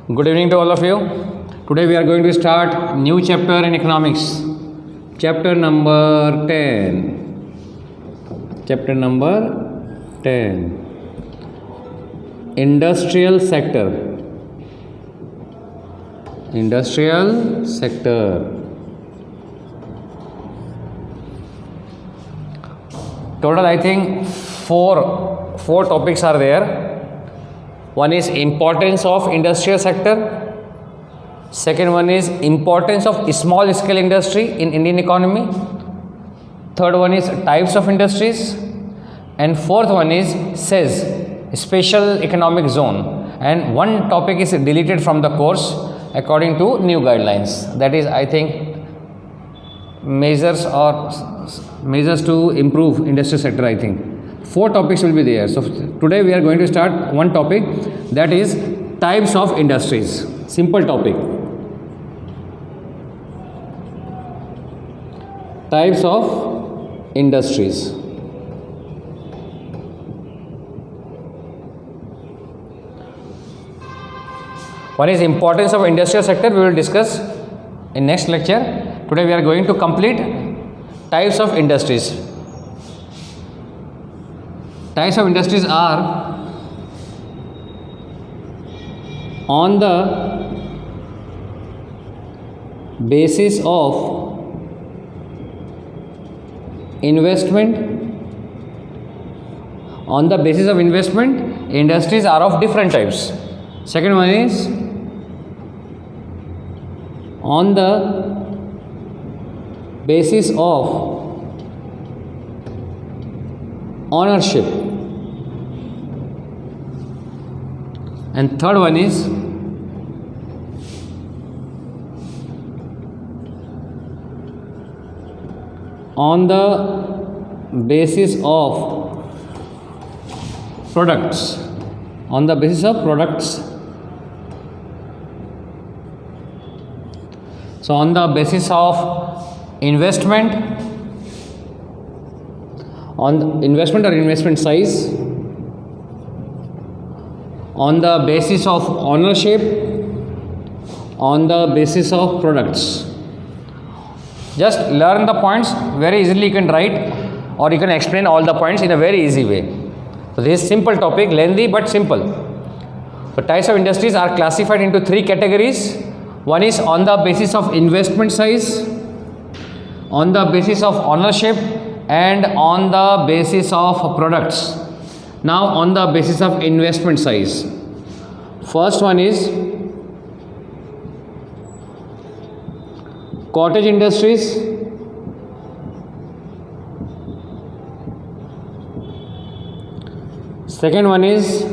Good evening to all of you. Today we are going to start new chapter in economics. Chapter number 10. Chapter number 10. Industrial sector. Industrial sector. Total I think four topics are there. One is importance of industrial sector. Second one is importance of small scale industry in Indian economy. Third one is types of industries. And fourth one is SEZ, special economic zone. And one topic is deleted from the course according to new guidelines. That is, I think, measures to improve industrial sector, I think. 4 topics will be there. So today we are going to start one topic, that is types of industries. Simple topic. Types of industries. One is importance of industrial sector. We will discuss in next lecture. Today we are going to complete types of industries. Types of industries are on the basis of investment. On the basis of investment, industries are of different types. Second one is on the basis of ownership. And third one is on the basis of products. On the basis of products. So on the basis of investment, on investment or investment size, on the basis of ownership, on the basis of products. Just learn the points very easily. You can write or you can explain all the points in a very easy way. So this is simple topic, lengthy but simple. So types of industries are classified into 3 categories. One is on the basis of investment size, on the basis of ownership, and on the basis of products. Now on the basis of investment size. First one is cottage industries. Second one is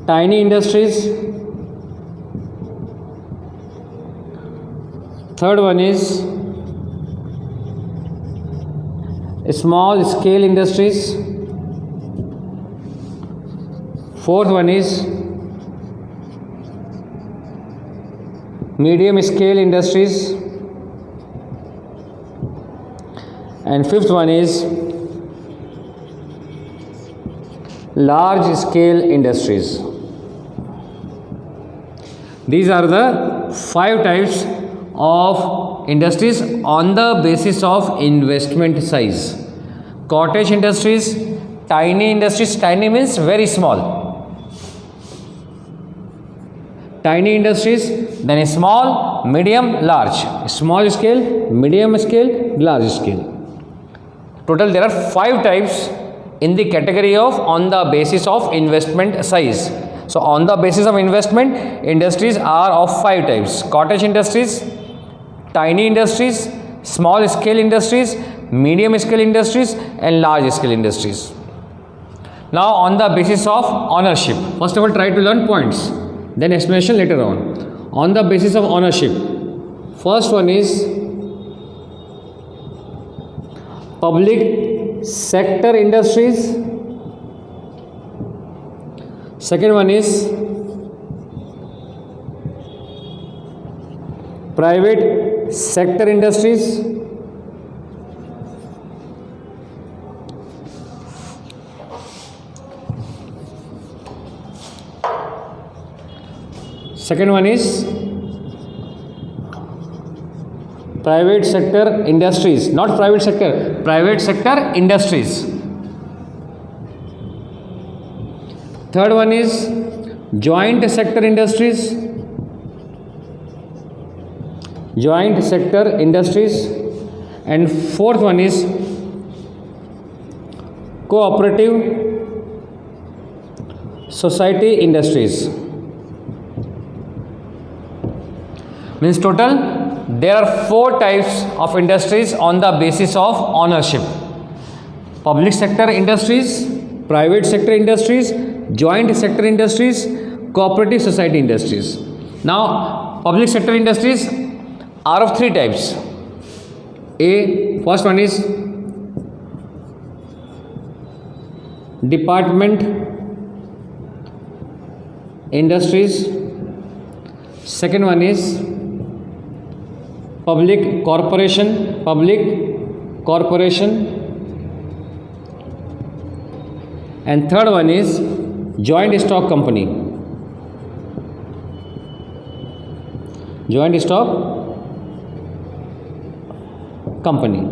tiny industries. Third one is small scale industries. Fourth one is medium scale industries. And fifth one is large scale industries. These are the 5 types of industries on the basis of investment size. Cottage industries, tiny industries. Tiny means very small. Tiny industries, then small, medium, large. Small scale, medium scale, large scale. Total there are 5 types in the category of on the basis of investment size. So on the basis of investment, industries are of 5 types. Cottage industries, tiny industries, small scale industries, medium scale industries, and large scale industries. Now on the basis of ownership, first of all try to learn points, then explanation later on. On the basis of ownership, first one is public sector industries. Second one is private sector industries. Second one is private sector industries, not private sector, private sector industries. Third one is joint sector industries, joint sector industries. And fourth one is cooperative society industries. Means total there are 4 types of industries on the basis of ownership: public sector industries, private sector industries, joint sector industries, cooperative society industries. Now public sector industries are of 3 types. First one is department industries. Second one is public corporation, and third one is joint stock company, joint stock company.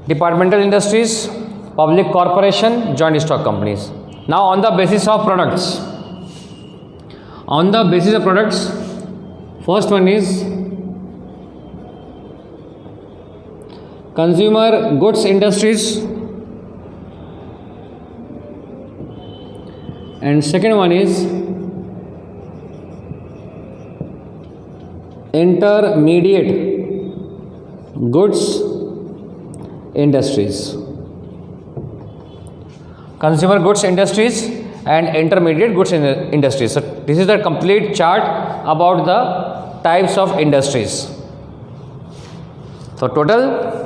Departmental industries, public corporation, joint stock companies. Now on the basis of products, first one is consumer goods industries, and second one is intermediate goods industries. Consumer goods industries and intermediate goods industries. So this is the complete chart about the types of industries. So total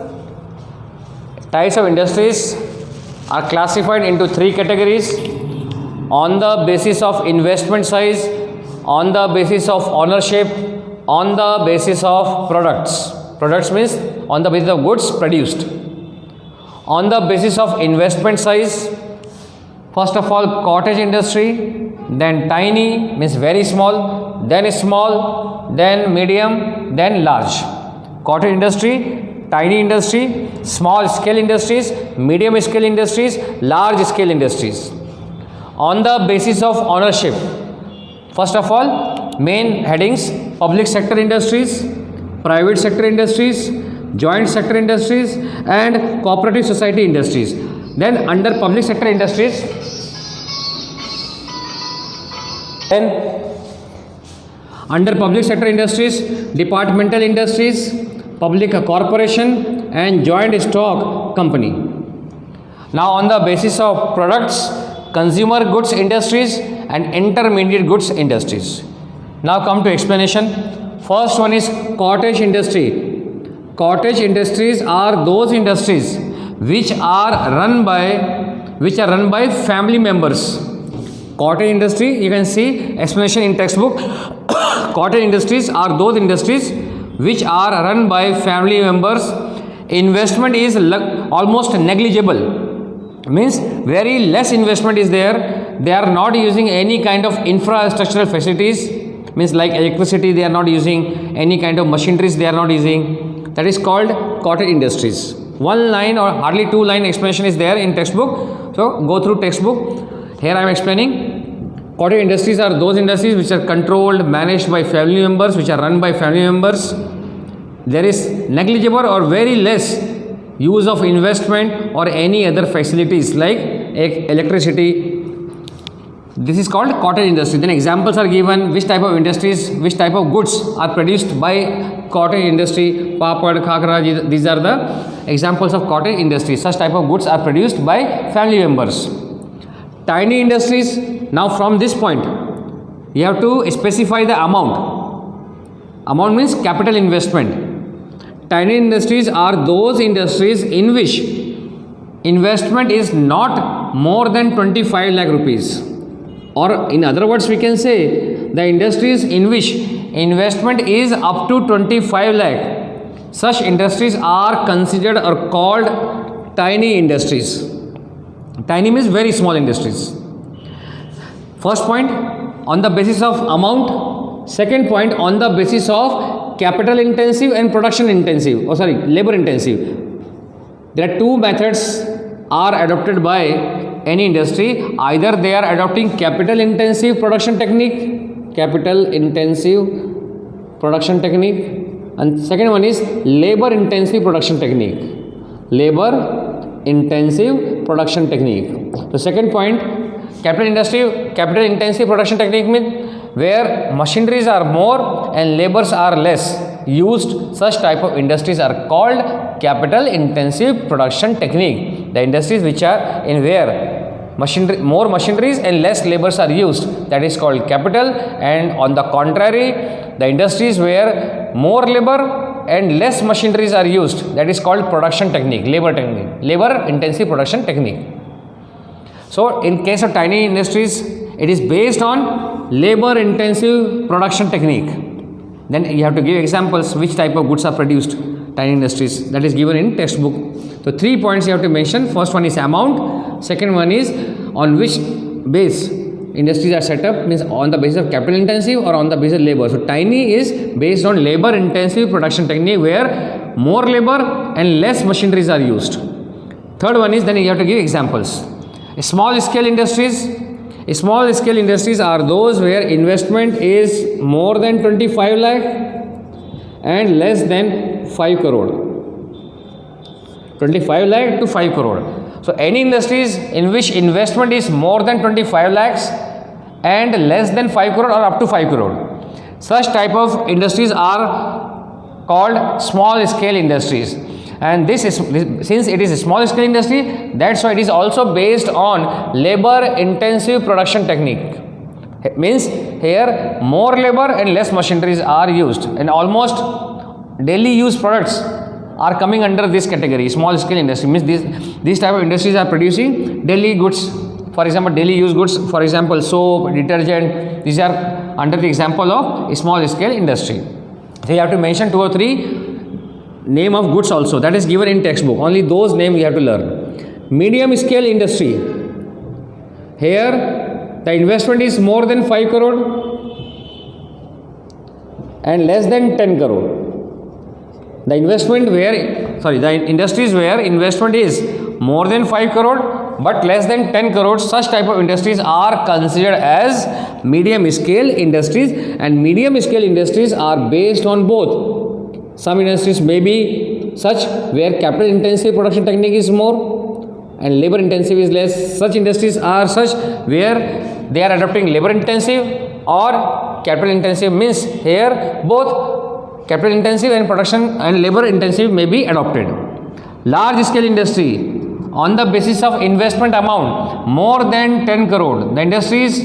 types of industries are classified into 3 categories: on the basis of investment size, on the basis of ownership, on the basis of products. Products means on the basis of goods produced. On the basis of investment size, first of all cottage industry, then tiny means very small, then medium, then large. Cottage industry, tiny industry, small scale industries, medium scale industries, large scale industries. On the basis of ownership, first of all main headings: public sector industries, private sector industries, joint sector industries, and cooperative society industries. Then under public sector industries, departmental industries, public corporation, and joint stock company. Now on the basis of products, consumer goods industries and intermediate goods industries. Now come to explanation. First one is cottage industry. Cottage industries are those industries which are run by family members. Cottage industry, you can see explanation in textbook. Cottage industries are those industries which are run by family members. Investment is almost negligible, means very less investment is there. They are not using any kind of infrastructural facilities, means like electricity they are not using, any kind of machineries they are not using. That is called cottage industries. 1 line or hardly 2 line explanation is there in textbook, so go through textbook. Here I am explaining. Cottage industries are those industries which are controlled, managed by family members, which are run by family members. There is negligible or very less use of investment or any other facilities like electricity. This is called cottage industry. Then examples are given, which type of industries, which type of goods are produced by cottage industry. Papad, khakra, these are the examples of cottage industry. Such type of goods are produced by family members. Tiny industries, now from this point you have to specify the amount. Amount means capital investment. Tiny industries are those industries in which investment is not more than 25 lakh rupees. Or in other words we can say the industries in which investment is up to 25 lakh. Such industries are considered or called tiny industries. Tiny means very small industries. First point, on the basis of amount, Second point, on the basis of capital intensive and production intensive, labor intensive. There are two methods are adopted by any industry. Either they are adopting capital intensive production technique, and second one is labor intensive production technique. The second point, capital intensive production technique means where machineries are more and labors are less used. Such type of industries are called capital intensive production technique. The industries which are in where more machineries and less labors are used, that is called capital. And on the contrary, the industries where more labor and less machineries are used, that is called production technique, labor intensive production technique. So in case of tiny industries, it is based on labor intensive production technique. Then you have to give examples which type of goods are produced, tiny industries, that is given in textbook. So 3 points you have to mention. First one is amount, second one is on which base industries are set up, means on the basis of capital intensive or on the basis of labor. So tiny is based on labor intensive production technique where more labor and less machineries are used. Third one is, then you have to give examples. Small scale industries are those where investment is more than 25 lakh and less than 5 crore. 25 lakh to 5 crore. So any industries in which investment is more than 25 lakhs and less than 5 crore or up to 5 crore. Such type of industries are called small scale industries. And this is, since it is a small scale industry, that's why it is also based on labor intensive production technique. It means here more labor and less machineries are used, and almost daily use products are coming under this category. Small scale industry means these type of industries are producing daily goods, for example daily use goods, for example soap, detergent. These are under the example of small scale industry. So you have to mention 2 or 3 name of goods also, that is given in textbook. Only those names you have to learn. Medium scale industry, here the investment is more than 5 crore and less than 10 crore. The industries where investment is more than 5 crore but less than 10 crore, such type of industries are considered as medium scale industries. And medium scale industries are based on both. Some industries may be such where capital intensive production technique is more and labor intensive is less. Such industries are such where they are adopting labor intensive or capital intensive, means here both capital intensive and production and labor intensive may be adopted. Large scale industry, on the basis of investment amount more than 10 crore, the industries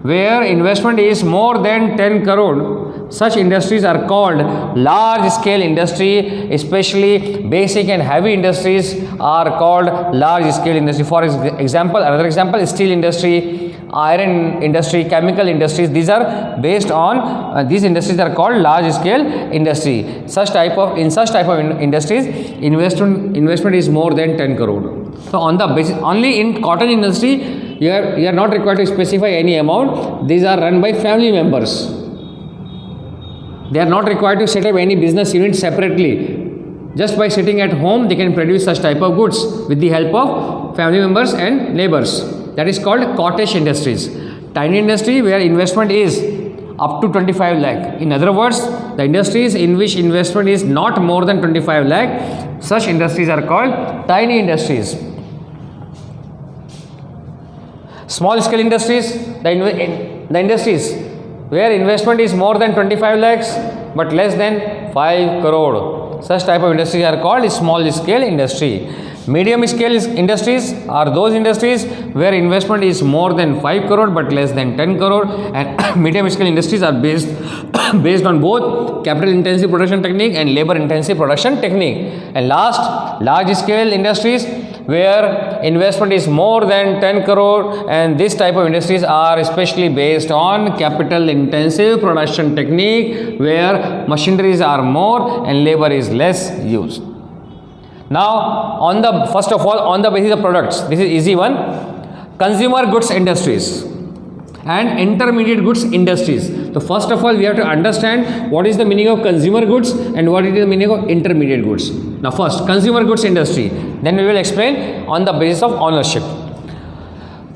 where investment is more than 10 crore, such industries are called large scale industry. Especially basic and heavy industries are called large scale industry. For example, another example is steel industry, iron industry, chemical industries. These are based on these industries are called large scale industry. In such type of industries, investment is more than 10 crore. So on the basis, only in cotton industry you are not required to specify any amount. These are run by family members. They are not required to set up any business unit separately. Just by sitting at home, they can produce such type of goods with the help of family members and neighbors. That is called cottage industries. Tiny industry where investment is up to 25 lakh. In other words, the industries in which investment is not more than 25 lakh, such industries are called tiny industries. Small scale industries, the industries where investment is more than 25 lakhs but less than 5 crore. Such type of industries are called small scale industry. Medium scale industries are those industries where investment is more than 5 crore but less than 10 crore, and medium scale industries are based on both capital intensive production technique and labor intensive production technique. And last, large scale industries where investment is more than 10 crore, and this type of industries are especially based on capital intensive production technique where machineries are more and labor is less used. Now, first of all, on the basis of products, this is easy one. Consumer goods industries. and intermediate goods industries. So first of all, we have to understand what is the meaning of consumer goods and what is the meaning of intermediate goods. Now first, consumer goods industry. Then we will explain on the basis of ownership.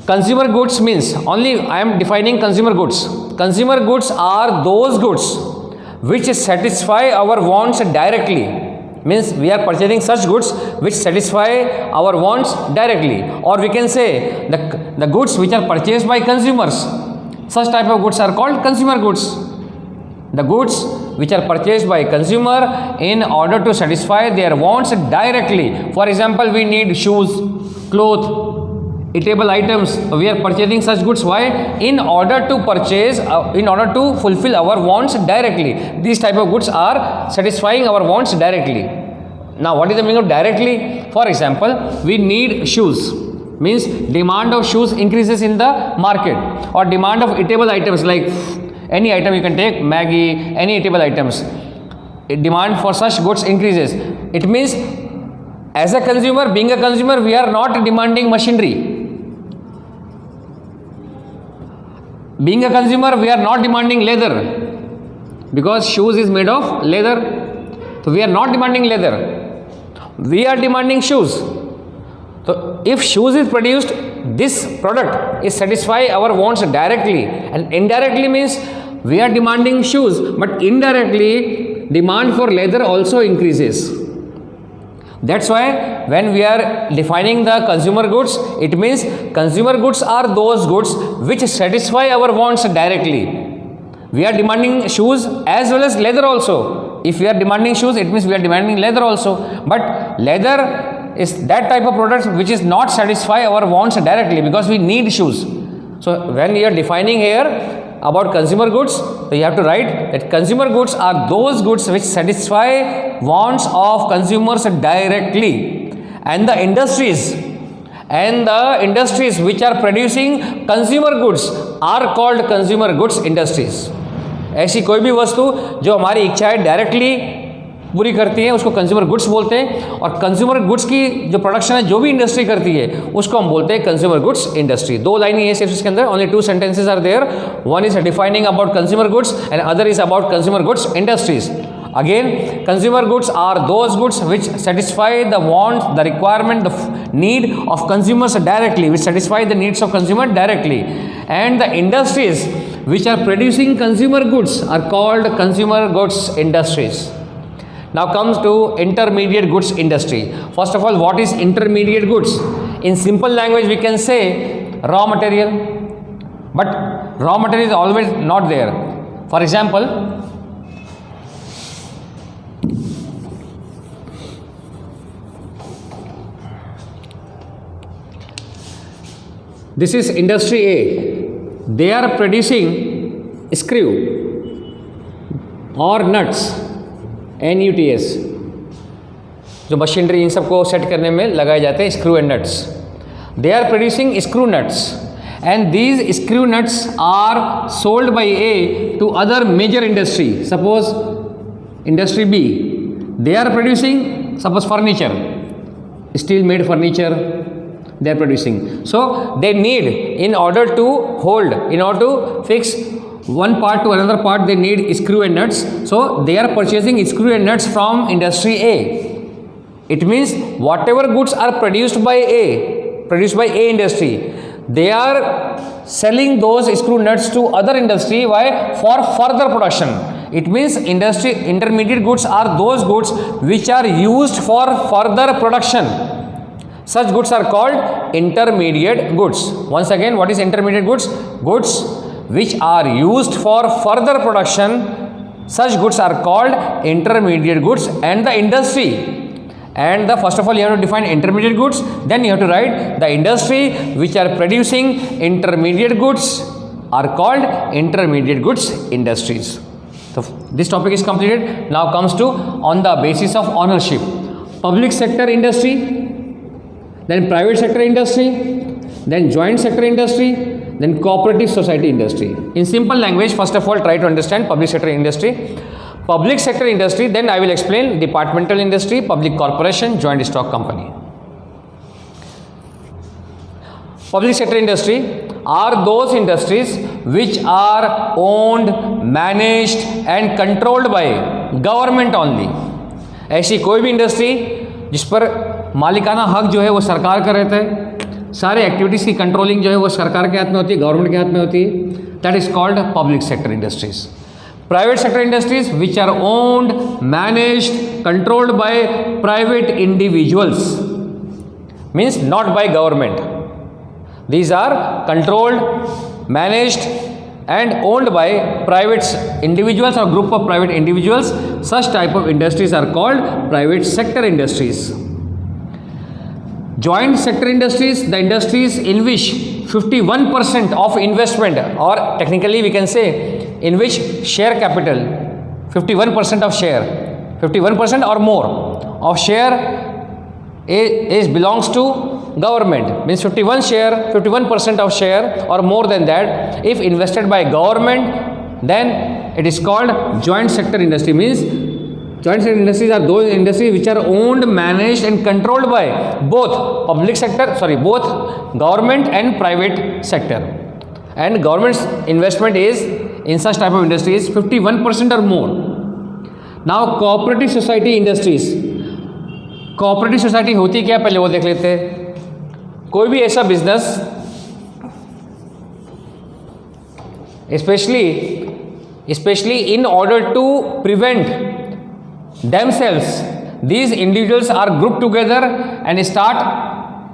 Consumer goods means, only I am defining consumer goods. Consumer goods are those goods which satisfy our wants directly. Means we are purchasing such goods which satisfy our wants directly, or we can say the goods which are purchased by consumers. Such type of goods are called consumer goods. The goods which are purchased by consumer in order to satisfy their wants directly. For example, we need shoes, clothes, eatable items. We are purchasing such goods. Why? In order to purchase, in order to fulfill our wants directly. These type of goods are satisfying our wants directly. Now what is the meaning of directly? For example, we need shoes. Means demand of shoes increases in the market, or demand of eatable items like any item you can take, Maggi, any eatable items. Demand for such goods increases. It means as a consumer, being a consumer, we are not demanding machinery. Being a consumer, we are not demanding leather, because shoes is made of leather. So we are not demanding leather. We are demanding shoes. So if shoes is produced, this product is satisfy our wants directly, and indirectly means we are demanding shoes, but indirectly demand for leather also increases. That's why when we are defining the consumer goods, it means consumer goods are those goods which satisfy our wants directly. We are demanding shoes as well as leather also. If we are demanding shoes, it means we are demanding leather also. But leather is that type of product which is not satisfy our wants directly, because we need shoes. So when you are defining here about consumer goods, so you have to write that consumer goods are those goods which satisfy wants of consumers directly, and the industries which are producing consumer goods are called consumer goods industries. ऐसी कोई भी वस्तु जो हमारी इच्छाएं directly पूरी करती है उसको कंज्यूमर गुड्स बोलते हैं, और कंज्यूमर गुड्स की जो प्रोडक्शन है जो भी इंडस्ट्री करती है उसको हम बोलते हैं कंज्यूमर गुड्स इंडस्ट्री. दो लाइन ही है सिर्फ इसके अंदर, only 2 sentences are there. One is defining about consumer goods and other is about consumer goods industries. Again, consumer goods are those goods which satisfy the want, the requirement, the need of consumers directly, which satisfy the needs of consumer directly. And the industries which are producing consumer goods are called consumer goods industries. Now comes to intermediate goods industry. First of all, what is intermediate goods? In simple language, we can say raw material, but raw material is always not there. For example, this is industry A. They are producing screw or nuts, NUTS, जो machinery इन सबको set करने में लगाए जाते हैं, screw and nuts. They are producing screw nuts, and these screw nuts are sold by A to other major industry. Suppose industry B, they are producing suppose furniture, steel made furniture they are producing. So they need, in order to hold, in order to fix one part to another part, they need screw and nuts. So they are purchasing screw and nuts from industry A. It means whatever goods are produced by A industry, they are selling those screw nuts to other industry. Why? For further production. It means intermediate goods are those goods which are used for further production. Such goods are called intermediate goods. Once again, what is intermediate goods? Goods which are used for further production. Such goods are called intermediate goods. And the industry, and the first of all you have to define intermediate goods, then you have to write the industry which are producing intermediate goods are called intermediate goods industries. So this topic is completed. Now comes to on the basis of ownership. Public sector industry, then private sector industry, then joint sector industry, then cooperative society industry. In simple language, first of all try to understand public sector industry. Public sector industry, then I will explain departmental industry, public corporation, joint stock company. Public sector industry are those industries which are owned, managed and controlled by government only. ऐसी कोई भी industry जिस पर मालिकाना हक जो है वो सरकार का रहता है, सारे एक्टिविटीज़ की कंट्रोलिंग जो है वो सरकार के हाथ में होती है, गवर्नमेंट के हाथ में होती है, that is called public sector industries. Private sector industries which are owned, managed, controlled by private individuals, means not by government. These are controlled, managed and owned by private individuals or group of private individuals. Such type of industries are called private sector industries. Joint sector industries, the industries in which 51% of investment, or technically we can say in which share capital, 51% of share, 51% or more of share is belongs to government, means 51% of share or more than that, if invested by government, then it is called joint sector industry. Means joint sector industries are those industries which are owned, managed and controlled by both both government and private sector, and government's investment is in such type of industries 51% or more. Now cooperative society industries, cooperative society होती क्या पहले वो देख लेते हैं. कोई भी ऐसा business, especially in order to prevent themselves, these individuals are grouped together and start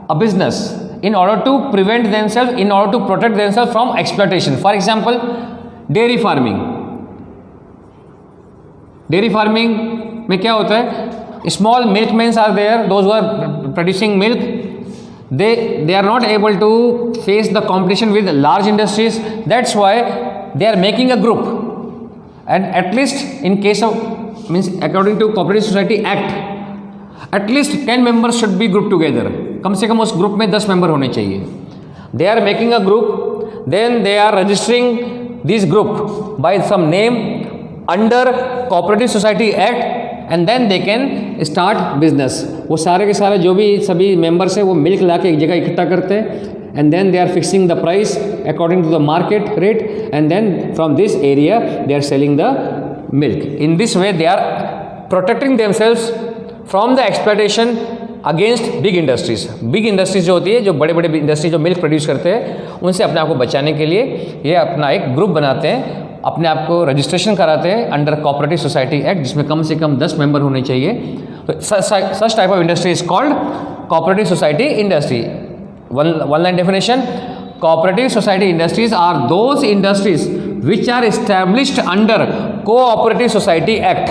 a business in order to prevent themselves, in order to protect themselves from exploitation. For example, dairy farming में क्या होता है, small milkmen are there, those who are producing milk, they are not able to face the competition with large industries. That's why they are making a group, and at least in case of, means according to Cooperative Society Act, at least 10 members should be grouped together. कम से कम उस group में 10 member होने चाहिए. They are making a group, then they are registering this group by some name under Cooperative Society Act, and then they can start business. वो सारे के सारे जो भी सभी मेंबर्स हैं वो मिल्क ला के एक जगह इकट्ठा करते हैं, and then they are fixing the price according to the market rate, and then from this area they are selling the milk. In this way they are protecting themselves from the exploitation against big industries. Big industries जो होती है, जो बड़े बड़े industry जो milk produce करते हैं, उनसे अपने आप को बचाने के लिए ये अपना एक ग्रुप बनाते हैं, अपने आप को रजिस्ट्रेशन कराते हैं अंडर कोऑपरेटिव सोसाइटी एक्ट, जिसमें कम से कम 10 मेंबर होने चाहिए. तो such type of industry is called cooperative society industry. One line definition: cooperative society industries are those industries which are established under cooperative society act.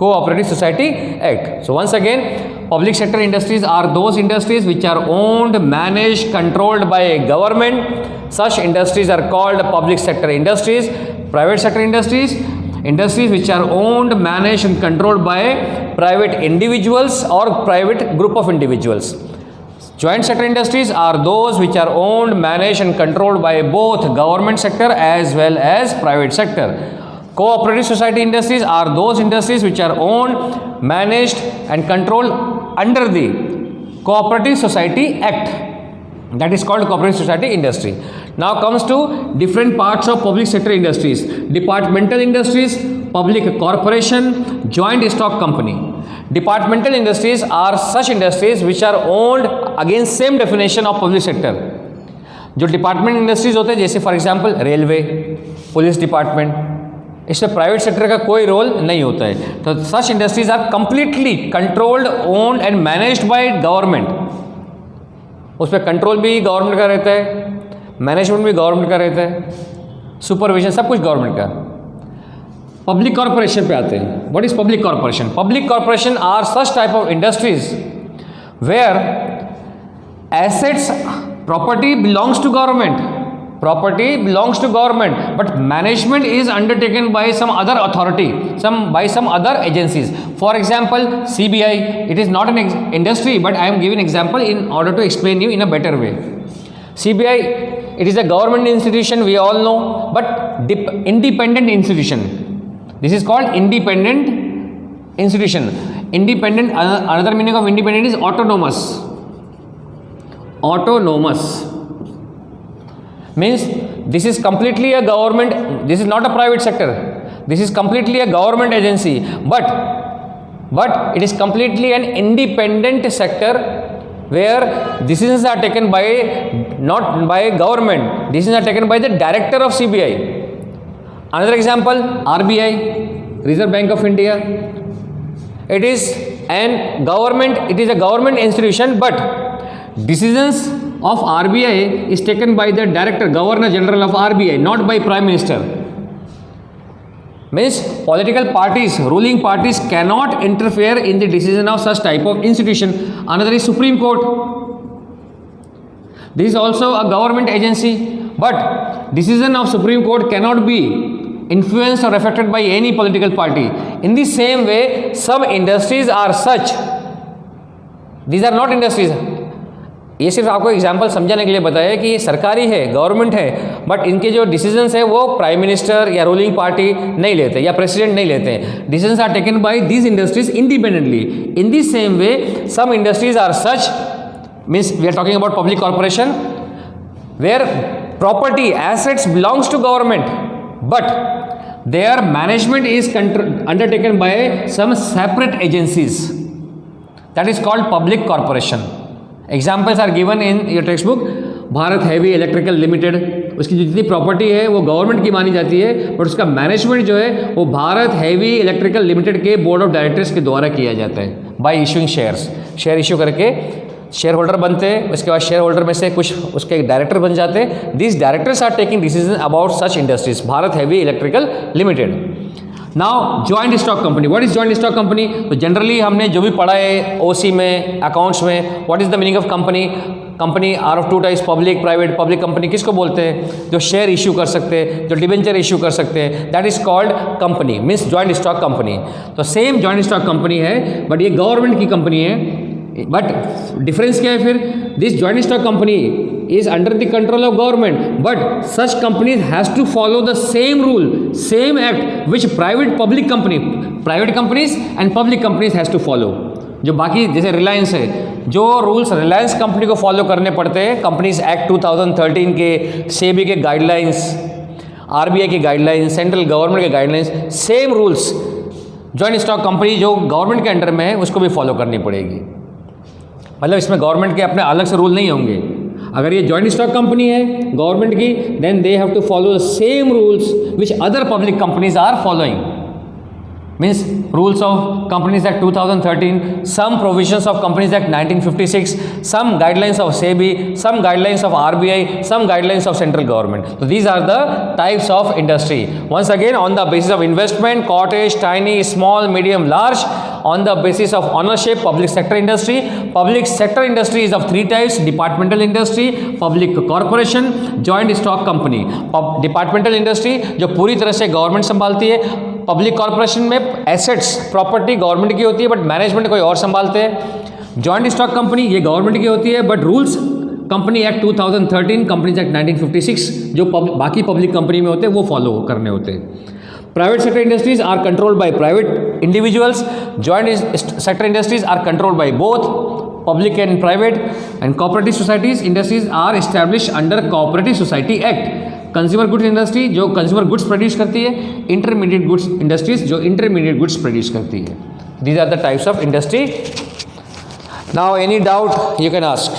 Cooperative Society Act. So once again, public sector industries are those industries which are owned, managed, controlled by government. Such industries are called public sector industries. Private sector industries, industries which are owned, managed and controlled by private individuals or private group of individuals. Joint sector industries are those which are owned, managed and controlled by both government sector as well as private sector. Cooperative society industries are those industries which are owned, managed and controlled under the Cooperative Society Act. That is called cooperative society industry. Now comes to different parts of public sector industries: departmental industries, public corporation, joint stock company. Departmental industries are such industries which are owned, again same definition of public sector. जो department industries होते हैं, जैसे for example railway, police department, इसमें private sector का कोई role नहीं होता है. तो such industries are completely controlled, owned and managed by government. उस पर कंट्रोल भी गवर्नमेंट का रहता है, मैनेजमेंट भी गवर्नमेंट का रहता है, सुपरविजन सब कुछ गवर्नमेंट का. पब्लिक कॉरपोरेशन पे आते हैं. What is public corporation? Public corporation are such type of industries where assets, property belongs to government, but management is undertaken by some other authority, by some other agencies. For example, CBI, it is not an industry, but I am giving example in order to explain you in a better way. CBI, it is a government institution, we all know, but independent institution. This is called independent institution. Independent, another meaning of independent is autonomous. means this is completely a government, this is not a private sector, this is completely a government agency, but it is completely an independent sector where decisions are taken by, not by government, decisions are taken by the director of CBI. Another example, RBI, Reserve Bank of India. It is a government institution, but decisions of RBI is taken by the director, Governor General of RBI, not by Prime Minister. Means political parties, ruling parties cannot interfere in the decision of such type of institution. Another is Supreme Court. This is also a government agency, but decision of Supreme Court cannot be influenced or affected by any political party. In the same way, some industries are such. These are not industries. ये सिर्फ आपको example समझाने के लिए बताया कि ये सरकारी है, गवर्नमेंट है, बट इनके जो डिसीजंस है वो प्राइम मिनिस्टर या रूलिंग पार्टी नहीं लेते या प्रेसिडेंट नहीं लेते हैं. Decisions are taken by these industries independently. In the same way some industries are such, means we are talking about public corporation where property assets belongs to government, but their management is undertaken by some separate agencies. That is called public corporation. Examples are given in your textbook. Bharat Heavy Electrical limited, उसकी जितनी property है वो government की मानी जाती है, but उसका management जो है वो भारत हैवी इलेक्ट्रिकल लिमिटेड के बोर्ड ऑफ डायरेक्टर्स के द्वारा किया जाता है bye issuing shares. Share issue करके शेयर होल्डर बनते हैं, उसके बाद शेयर होल्डर में से कुछ उसके एक डायरेक्टर बन जाते हैं. These directors are taking decision about such industries. Bharat Heavy Electrical Limited. Now joint stock company. What is joint stock company? तो जनरली हमने जो भी पढ़ा है ओसी में, अकाउंट्स में, what is the meaning of company? Company are of two types, public private. Public company किसको बोलते हैं? जो शेयर इशू कर सकते हैं, जो डिबेंचर इशू कर सकते हैं, that is called company, means joint stock company. तो सेम जॉइंट स्टॉक कंपनी है, बट ये गवर्नमेंट की कंपनी है. बट डिफरेंस क्या है फिर? This joint stock company is under the control of government, but such companies has to follow the same rule, same act which private companies and public companies has to follow. जो बाकी जैसे रिलायंस है, जो rules Reliance company को follow करने पड़ते हैं companies act 2013 के, सेबी के गाइडलाइंस, आरबीआई के गाइडलाइंस, सेंट्रल गवर्नमेंट के guidelines, same rules joint stock company जो गवर्नमेंट के अंडर में है उसको भी फॉलो करनी पड़ेगी. मतलब इसमें गवर्नमेंट के अपने अलग से रूल नहीं होंगे. अगर ये जॉइंट स्टॉक कंपनी है गवर्नमेंट की, then they have to follow the same rules which other public companies are following. Means rules of companies act 2013, some provisions of companies act 1956, some guidelines of SEBI, some guidelines of RBI, some guidelines of central government. तो these are the types of industry. Once again on the basis of investment, cottage, tiny, small, medium, large. On the basis of ownership, public sector industry. Public sector industry is of three types: departmental industry, public corporation, joint stock company. Departmental industry जो पूरी तरह से government संभालती है. Public corporation में assets, property government की होती है, बट मैनेजमेंट कोई और संभालते हैं. जॉइंट स्टॉक कंपनी ये गवर्नमेंट की होती है, but rules company act 2013, companies act 1956 जो बाकी पब्लिक कंपनी में होते हैं वो फॉलो करने होते हैं. Private sector industries are controlled by private individuals. Joint sector industries are controlled by both public and private. And cooperative societies industries are established under Cooperative Society Act. Consumer goods industry जो consumer goods produce करती है. Intermediate goods industries जो intermediate goods produce करती है. These are the types of industry. Now any doubt you can ask.